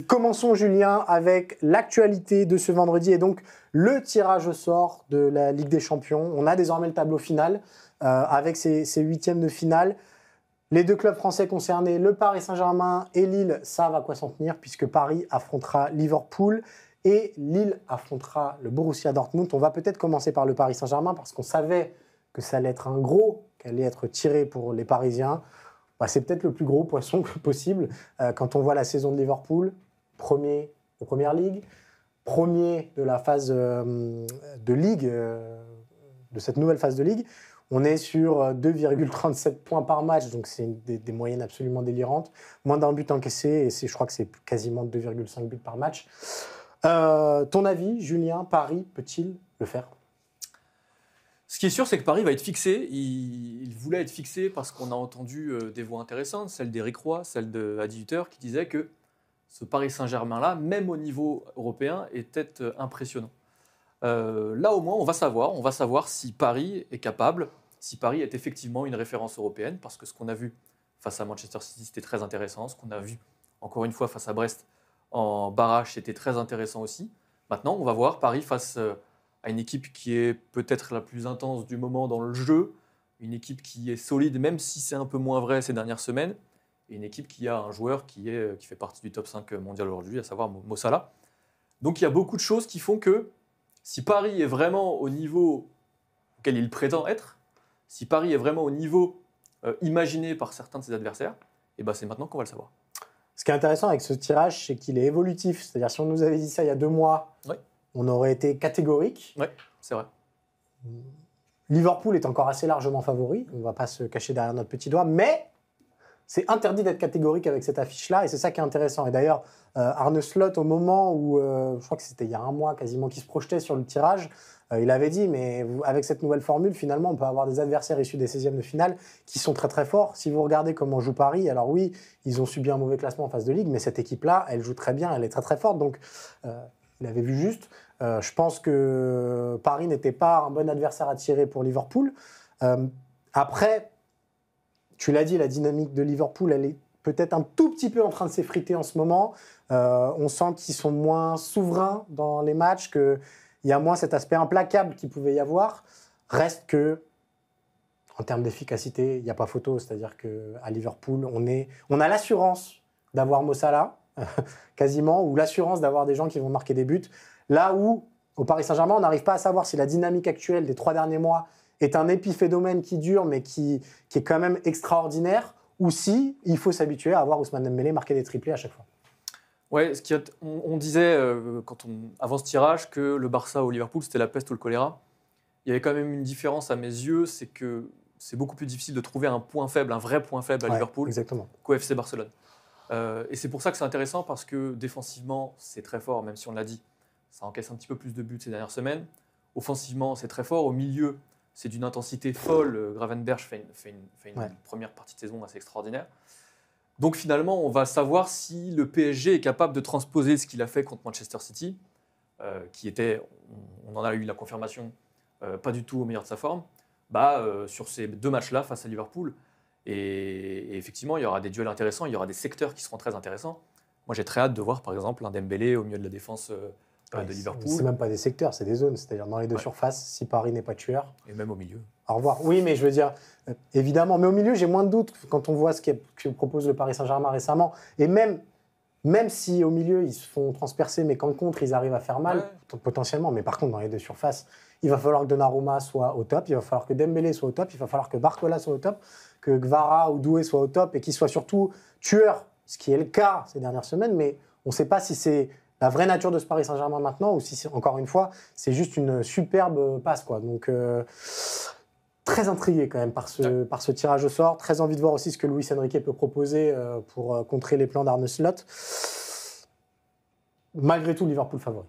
Commençons, Julien, avec l'actualité de ce vendredi et donc le tirage au sort de la Ligue des Champions. On a désormais le tableau final avec ces huitièmes de finale. Les deux clubs français concernés, le Paris Saint-Germain et Lille, savent à quoi s'en tenir puisque Paris affrontera Liverpool et Lille affrontera le Borussia Dortmund. On va peut-être commencer par le Paris Saint-Germain parce qu'on savait que ça allait être un gros, qu'elle allait être tiré pour les Parisiens. C'est peut-être le plus gros poisson possible quand on voit la saison de Liverpool. Premier de Première Ligue, premier de la phase de Ligue, de cette nouvelle phase de Ligue. On est sur 2,37 points par match, donc c'est des moyennes absolument délirantes. Moins d'un but encaissé, et je crois que c'est quasiment 2,5 buts par match. Ton avis, Julien, Paris peut-il le faire ? Ce qui est sûr, c'est que Paris va être fixé. Il voulait être fixé parce qu'on a entendu des voix intéressantes, celle d'Éric Roy, celle d'Adi Hutter, qui disait que ce Paris Saint-Germain-là, même au niveau européen, était impressionnant. Là, au moins, on va savoir si Paris est capable, si Paris est effectivement une référence européenne, parce que ce qu'on a vu face à Manchester City, c'était très intéressant. Ce qu'on a vu, encore une fois, face à Brest en barrage, c'était très intéressant aussi. Maintenant, on va voir Paris face à une équipe qui est peut-être la plus intense du moment dans le jeu, une équipe qui est solide, même si c'est un peu moins vrai ces dernières semaines, et une équipe qui a un joueur qui fait partie du top 5 mondial aujourd'hui, à savoir Mo Salah. Donc il y a beaucoup de choses qui font que si Paris est vraiment au niveau auquel il prétend être, si Paris est vraiment au niveau imaginé par certains de ses adversaires, et ben c'est maintenant qu'on va le savoir. Ce qui est intéressant avec ce tirage, c'est qu'il est évolutif. C'est-à-dire, si on nous avait dit ça il y a 2 mois, oui, on aurait été catégorique. Oui, c'est vrai. Liverpool est encore assez largement favori. On ne va pas se cacher derrière notre petit doigt. Mais c'est interdit d'être catégorique avec cette affiche-là. Et c'est ça qui est intéressant. Et d'ailleurs, Arne Slot, au moment où, je crois que c'était il y a 1 mois quasiment, qui se projetait sur le tirage, il avait dit, mais avec cette nouvelle formule, finalement, on peut avoir des adversaires issus des 16e de finale qui sont très très forts. Si vous regardez comment joue Paris, alors oui, ils ont subi un mauvais classement en phase de Ligue, mais cette équipe-là, elle joue très bien, elle est très très forte. Donc, il avait vu juste. Je pense que Paris n'était pas un bon adversaire à tirer pour Liverpool. Après, tu l'as dit, la dynamique de Liverpool, elle est peut-être un tout petit peu en train de s'effriter en ce moment. On sent qu'ils sont moins souverains dans les matchs, qu'il y a moins cet aspect implacable qu'il pouvait y avoir. Reste que, en termes d'efficacité, il n'y a pas photo. C'est-à-dire qu'à Liverpool, on a l'assurance d'avoir Mo Salah, quasiment, ou l'assurance d'avoir des gens qui vont marquer des buts. Là où, au Paris Saint-Germain, on n'arrive pas à savoir si la dynamique actuelle des 3 derniers mois est un épiphénomène qui dure, mais qui est quand même extraordinaire, ou si il faut s'habituer à voir Ousmane Dembélé marquer des triplés à chaque fois. Ouais, on disait, avant ce tirage, que le Barça au Liverpool, c'était la peste ou le choléra. Il y avait quand même une différence à mes yeux, c'est que c'est beaucoup plus difficile de trouver un point faible, un vrai point faible à Liverpool qu'au FC Barcelone. Et c'est pour ça que c'est intéressant, parce que défensivement, c'est très fort, même si on l'a dit, ça encaisse un petit peu plus de buts ces dernières semaines. Offensivement, c'est très fort. Au milieu, c'est d'une intensité folle. Gravenberch fait une première partie de saison assez extraordinaire. Donc finalement, on va savoir si le PSG est capable de transposer ce qu'il a fait contre Manchester City, qui était, on en a eu la confirmation, pas du tout au meilleur de sa forme, sur ces 2 matchs-là face à Liverpool. Et effectivement, il y aura des duels intéressants, il y aura des secteurs qui seront très intéressants. Moi, j'ai très hâte de voir, par exemple, un Dembélé au milieu de la défense de Liverpool. C'est même pas des secteurs, c'est des zones. C'est-à-dire dans les 2 surfaces, si Paris n'est pas tueur. Et même au milieu. Au revoir. Oui, mais je veux dire, évidemment. Mais au milieu, j'ai moins de doutes quand on voit ce que propose le Paris Saint-Germain récemment. Et même si au milieu, ils se font transpercer, mais qu'en contre, ils arrivent à faire mal, potentiellement. Mais par contre, dans les 2 surfaces, il va falloir que Donnarumma soit au top, il va falloir que Dembélé soit au top, il va falloir que Barcola soit au top, que Gvara ou Doué soit au top, et qu'il soit surtout tueur, ce qui est le cas ces dernières semaines. Mais on ne sait pas si c'est la vraie nature de ce Paris Saint-Germain maintenant, ou si, encore une fois, c'est juste une superbe passe, quoi. Donc, très intrigué quand même par ce tirage au sort. Très envie de voir aussi ce que Luis Enrique peut proposer pour contrer les plans d'Arne Slot. Malgré tout, Liverpool favori.